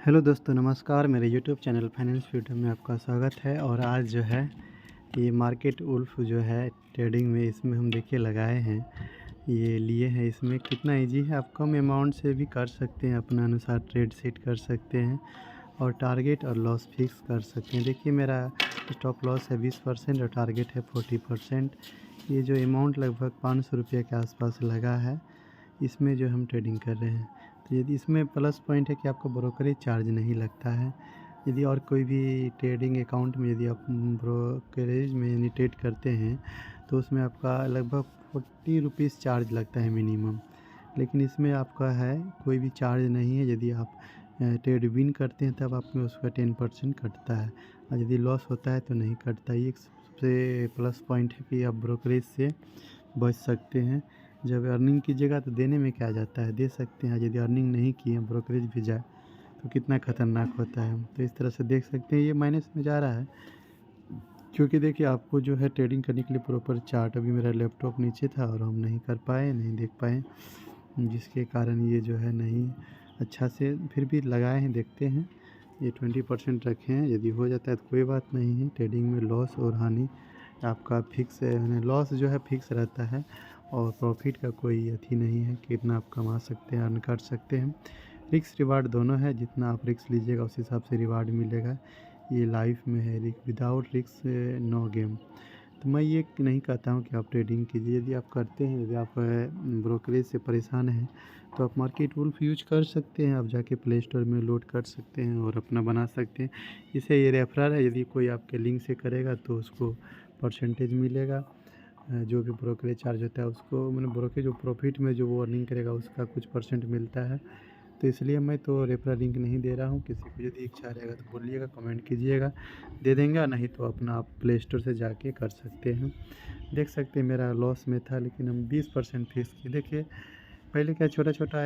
Hello दोस्तों, नमस्कार। मेरे यूट्यूब चैनल फाइनेंस वीडियो में आपका स्वागत है। और आज जो है ये मार्केट वुल्फ जो है ट्रेडिंग में, इसमें हम देखिए लगाए हैं, ये लिए हैं। इसमें कितना इजी है, आप कम अमाउंट से भी कर सकते हैं, अपना अनुसार ट्रेड सेट कर सकते हैं और टारगेट और लॉस फिक्स कर सकते हैं। देखिए मेरा स्टॉप लॉस है 20% और टारगेट है 40%। ये जो अमाउंट लगभग 500 रुपये के आसपास लगा है, इसमें जो हम ट्रेडिंग कर रहे हैं। तो यदि इसमें प्लस पॉइंट है कि आपको ब्रोकरेज चार्ज नहीं लगता है। यदि और कोई भी ट्रेडिंग अकाउंट में यदि आप ब्रोकरेज में यानी ट्रेड करते हैं तो उसमें आपका लगभग 40 रुपीज़ चार्ज लगता है मिनिमम। लेकिन इसमें आपका है कोई भी चार्ज नहीं है। यदि आप ट्रेड विन करते हैं तब आपको उसका 10% कटता है, और यदि लॉस होता है तो नहीं कटता। ये एक सबसे प्लस पॉइंट है कि आप ब्रोकरेज से बच सकते हैं। जब अर्निंग कीजिएगा तो देने में क्या जाता है, दे सकते हैं। यदि अर्निंग नहीं किए, ब्रोकरेज भी जाए तो कितना ख़तरनाक होता है। तो इस तरह से देख सकते हैं ये माइनस में जा रहा है, क्योंकि देखिए आपको जो है ट्रेडिंग करने के लिए प्रॉपर चार्ट, अभी मेरा लैपटॉप नीचे था और हम नहीं कर पाए, नहीं देख पाए, जिसके कारण ये जो है नहीं अच्छा से, फिर भी लगाए हैं, देखते हैं। ये 20% रखे हैं, यदि हो जाता है तो कोई बात नहीं है। ट्रेडिंग में लॉस और हानि आपका फिक्स है, यानी लॉस जो है फिक्स रहता है और प्रॉफिट का कोई अथी नहीं है, कितना आप कमा सकते हैं, अर्न कर सकते हैं। रिस्क रिवार्ड दोनों है, जितना आप रिस्क लीजिएगा उस हिसाब से रिवार्ड मिलेगा। ये लाइफ में है, विदाउट रिस्क नो गेम। तो मैं ये नहीं कहता हूँ कि आप ट्रेडिंग कीजिए। यदि आप करते हैं, यदि आप ब्रोकरेज से परेशान हैं तो आप मार्केट वुल्फ यूज कर सकते हैं। आप जाके प्ले स्टोर में लोड कर सकते हैं और अपना बना सकते हैं। इसे ये रेफरल है, यदि कोई आपके लिंक से करेगा तो उसको परसेंटेज मिलेगा। जो भी ब्रोकरेज चार्ज होता है उसको, मैंने ब्रोकरेज जो प्रॉफिट में जो वो अर्निंग करेगा उसका कुछ परसेंट मिलता है। तो इसलिए मैं तो रेफरल लिंक नहीं दे रहा हूँ। किसी को यदि इच्छा रहेगा तो बोलिएगा, कमेंट कीजिएगा, दे देंगे। नहीं तो अपना आप प्ले स्टोर से जाके कर सकते हैं। देख सकते हैं मेरा लॉस में था, लेकिन हम 20% फीस की। देखिए पहले क्या छोटा छोटा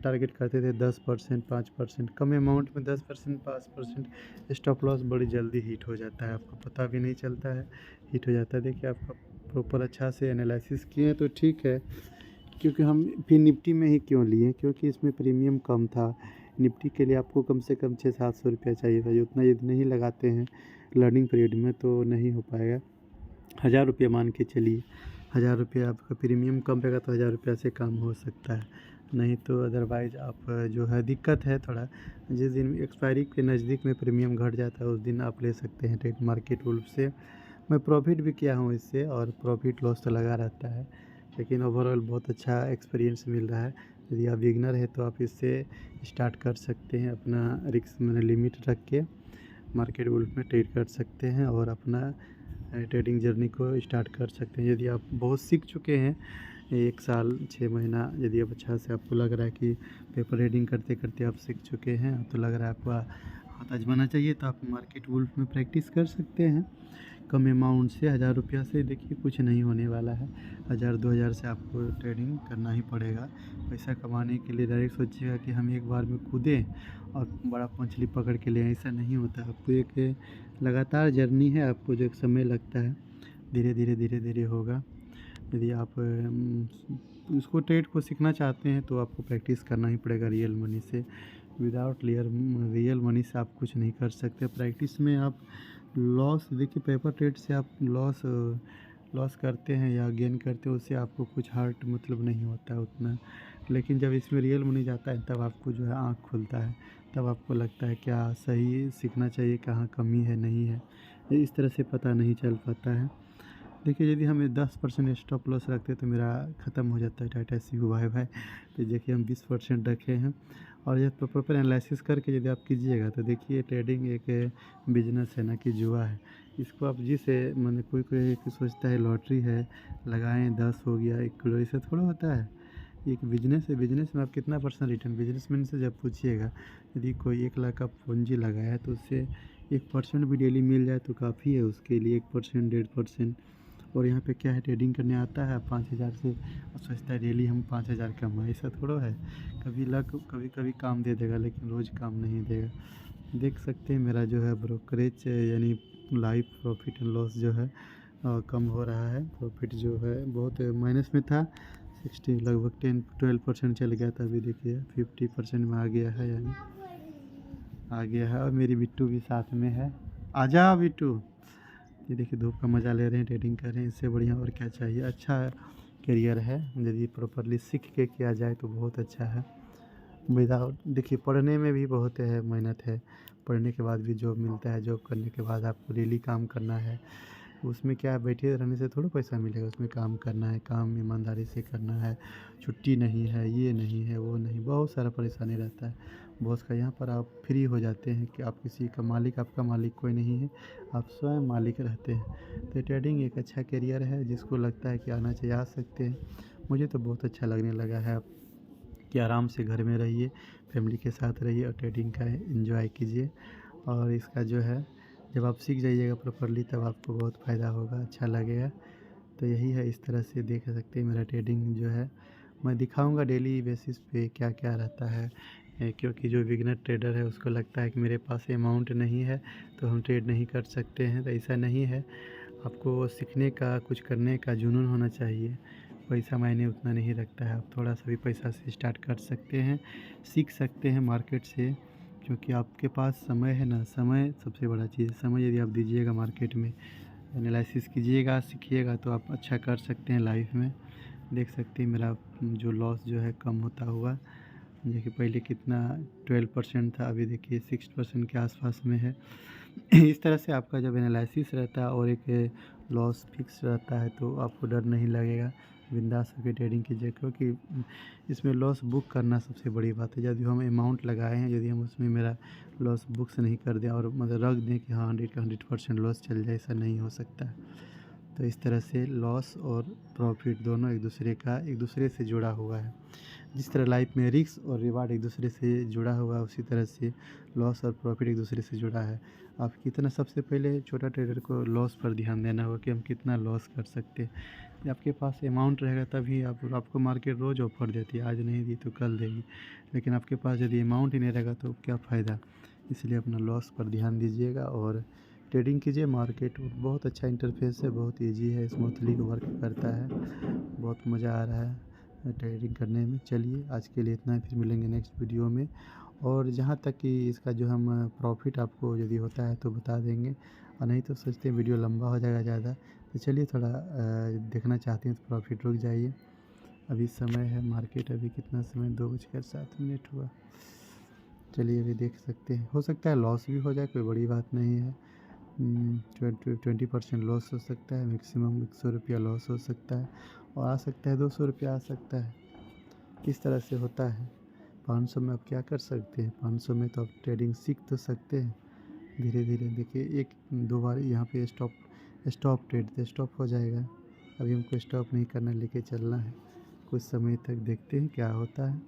टारगेट करते थे, 10%, 5%, कम अमाउंट में 10%, 5%। स्टॉप लॉस बड़ी जल्दी हिट हो जाता है, आपको पता भी नहीं चलता है, हिट हो जाता है। देखिए आपका प्रॉपर अच्छा से एनालिसिस किए तो ठीक है। क्योंकि हम फिर निफ्टी में ही क्यों लिए, क्योंकि इसमें प्रीमियम कम था। निफ्टी के लिए आपको कम से कम 600-700 रुपया चाहिए था, उतना यदि नहीं लगाते हैं लर्निंग पीरियड में तो नहीं हो पाएगा। 1000 रुपये मान के चलिए, 1000 रुपये आपका प्रीमियम कम रहेगा तो 1000 रुपया से काम हो सकता है। नहीं तो अदरवाइज़ आप जो है दिक्कत है थोड़ा। जिस दिन एक्सपायरी के नज़दीक में प्रीमियम घट जाता है उस दिन आप ले सकते हैं ट्रेड मार्केट वुल्फ से। मैं प्रॉफिट भी किया हूँ इससे, और प्रॉफिट लॉस तो लगा रहता है, लेकिन ओवरऑल बहुत अच्छा एक्सपीरियंस मिल रहा है। यदि आप बिगनर है तो आप इससे स्टार्ट कर सकते हैं, अपना रिस्क मैंने लिमिट रख के मार्केट वुल्फ में ट्रेड कर सकते हैं और अपना ट्रेडिंग जर्नी को स्टार्ट कर सकते हैं। यदि आप बहुत सीख चुके हैं, 1 साल 6 महीना, यदि अब अच्छा से आपको लग रहा है कि पेपर रीडिंग करते करते आप सीख चुके हैं, तो लग रहा है आपको हाथ आजमाना चाहिए, तो आप मार्केट वुल्फ में प्रैक्टिस कर सकते हैं। कम अमाउंट से 1000 रुपया से देखिए कुछ नहीं होने वाला है। 1000-2000 से आपको ट्रेडिंग करना ही पड़ेगा। पैसा कमाने के लिए डायरेक्ट सोचिएगा कि हम एक बार में कूदें और बड़ा मछली पकड़ के ले आएं, ऐसा नहीं होता। आपको एक लगातार जर्नी है, आपको जो एक समय लगता है, धीरे धीरे धीरे धीरे होगा। यदि आप उसको ट्रेड को सीखना चाहते हैं तो आपको प्रैक्टिस करना ही पड़ेगा रियल मनी से। विदाउट रियल मनी से आप कुछ नहीं कर सकते। प्रैक्टिस में आप लॉस, देखिए पेपर ट्रेड से आप लॉस करते हैं या गेन करते हैं, उससे आपको कुछ हर्ट मतलब नहीं होता है उतना। लेकिन जब इसमें रियल मनी जाता है तब आपको जो है आँख खुलता है, तब आपको लगता है क्या सही सीखना चाहिए, कहाँ कमी है नहीं है, इस तरह से पता नहीं चल पाता है। देखिए यदि हमें 10% स्टॉप लॉस रखते तो मेरा ख़त्म हो जाता है टाटा सी यू बाय बाय। तो देखिए हम 20% रखे हैं, और यह प्रॉपर एनालिसिस करके यदि आप कीजिएगा तो देखिए ट्रेडिंग एक बिजनेस है, ना कि जुआ है। इसको आप जिसे मैंने कोई कोई सोचता है लॉटरी है, लगाएं 10 हो गया 1 करोड़, इससे थोड़ा होता है। एक बिजनेस है, बिजनेस में आप कितना परसेंट रिटर्न, बिजनेसमैन से जब पूछिएगा, यदि कोई 1 लाख का पूंजी लगाया है तो उससे 1% भी डेली मिल जाए तो काफ़ी है उसके लिए। 1%, 1.5%। और यहाँ पे क्या है, ट्रेडिंग करने आता है 5000 से और सोचता है डेली हम 5000 कमाएं, ऐसा थोड़ा है। कभी लक कभी कभी काम दे देगा, लेकिन रोज़ काम नहीं देगा। देख सकते हैं मेरा जो है ब्रोकरेज यानी लाइफ प्रॉफिट एंड लॉस जो है कम हो रहा है। प्रॉफिट जो है बहुत माइनस में था, 60 लगभग 10-12% चल गया था, अभी देखिए 50% में आ गया है यानी। आ गया है और मेरी बिट्टू भी साथ में है। आजा बिट्टू। ये देखिए धूप का मज़ा ले रहे हैं, ट्रेडिंग कर रहे हैं, इससे बढ़िया और क्या चाहिए। अच्छा करियर है, यदि प्रॉपरली सीख के किया जाए तो बहुत अच्छा है। विदाउट देखिए पढ़ने में भी बहुत है मेहनत है, पढ़ने के बाद भी जॉब मिलता है, जॉब करने के बाद आपको डेली काम करना है। उसमें क्या है, बैठे रहने से थोड़ा पैसा मिलेगा, उसमें काम करना है, काम ईमानदारी से करना है, छुट्टी नहीं है, ये नहीं है, वो नहीं, बहुत सारा परेशानी रहता है बॉस का। यहाँ पर आप फ्री हो जाते हैं कि आप किसी का मालिक, आपका मालिक कोई नहीं है, आप स्वयं मालिक रहते हैं। तो ट्रेडिंग एक अच्छा करियर है, जिसको लगता है कि आना चाहिए आ सकते हैं। मुझे तो बहुत अच्छा लगने लगा है। आप कि आराम से घर में रहिए, फैमिली के साथ रहिए और ट्रेडिंग का एंजॉय कीजिए। और इसका जो है, जब आप सीख जाइएगा प्रॉपरली तब आपको बहुत फ़ायदा होगा, अच्छा लगेगा। तो यही है, इस तरह से देख सकते हैं मेरा ट्रेडिंग जो है। मैं दिखाऊंगा डेली बेसिस पे क्या क्या रहता है। क्योंकि जो बिगिनर ट्रेडर है उसको लगता है कि मेरे पास अमाउंट नहीं है तो हम ट्रेड नहीं कर सकते हैं, तो ऐसा नहीं है। आपको सीखने का, कुछ करने का जुनून होना चाहिए। पैसा मायने उतना नहीं रखता है, आप थोड़ा सा भी पैसा से स्टार्ट कर सकते हैं, सीख सकते हैं मार्केट से। क्योंकि आपके पास समय है ना, समय सबसे बड़ा चीज़ है। समय यदि आप दीजिएगा मार्केट में, एनालिसिस कीजिएगा, सीखिएगा तो आप अच्छा कर सकते हैं लाइफ में। देख सकते हैं मेरा जो लॉस जो है कम होता हुआ। देखिए पहले कितना 12% था, अभी देखिए 6% के आसपास में है। इस तरह से आपका जब एनालिसिस रहता है और एक लॉस फिक्स रहता है तो आपको डर नहीं लगेगा, बिंदास होकर ट्रेडिंग कीजिए। क्योंकि इसमें लॉस बुक करना सबसे बड़ी बात है। यदि हम अमाउंट लगाए हैं, यदि हम उसमें मेरा लॉस बुक्स नहीं कर दें और मतलब रख दें कि हाँ 100% लॉस चल जाए, ऐसा नहीं हो सकता। तो इस तरह से लॉस और प्रॉफिट दोनों एक दूसरे से जुड़ा हुआ है। जिस तरह लाइफ में रिस्क और रिवार्ड एक दूसरे से जुड़ा हुआ है, उसी तरह से लॉस और प्रॉफिट एक दूसरे से जुड़ा है। आप कितना, सबसे पहले छोटा ट्रेडर को लॉस पर ध्यान देना होगा कि हम कितना लॉस कर सकते हैं। आपके पास अमाउंट रहेगा तभी आपको मार्केट रोज़ ऑफर देती है, आज नहीं दी तो कल देगी। लेकिन आपके पास यदि अमाउंट ही नहीं रहेगा तो क्या फ़ायदा। इसलिए अपना लॉस पर ध्यान दीजिएगा और ट्रेडिंग कीजिए। मार्केट बहुत अच्छा इंटरफेस है, बहुत ईजी है, स्मूथली वर्क करता है, बहुत मज़ा आ रहा है ट्रेडिंग करने में। चलिए आज के लिए इतना ही, फिर मिलेंगे नेक्स्ट वीडियो में। और जहाँ तक कि इसका जो हम प्रॉफिट आपको यदि होता है तो बता देंगे, और नहीं तो सोचते हैं वीडियो लंबा हो जाएगा ज़्यादा। तो चलिए थोड़ा देखना चाहते हैं तो प्रॉफिट रुक जाइए। अभी समय है मार्केट, अभी कितना समय, 2:07 हुआ। चलिए अभी देख सकते हैं, हो सकता है लॉस भी हो जाए, कोई बड़ी बात नहीं है। 20% लॉस हो सकता है, मैक्सिमम 100 रुपया लॉस हो सकता है, और आ सकता है 200 रुपया आ सकता है। किस तरह से होता है। 500 में आप क्या कर सकते हैं, 500 में तो आप ट्रेडिंग सीख तो सकते हैं धीरे धीरे। देखिए एक दो बार यहाँ पे स्टॉप ट्रेड थे, स्टॉप हो जाएगा। अभी हमको स्टॉप नहीं करना, लेके चलना है, कुछ समय तक देखते हैं क्या होता है,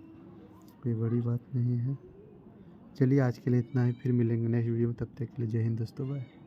कोई बड़ी बात नहीं है। चलिए आज के लिए इतना ही, फिर मिलेंगे नेक्स्ट वीडियो में, तब तक के लिए जय हिंद दोस्तों, बाय।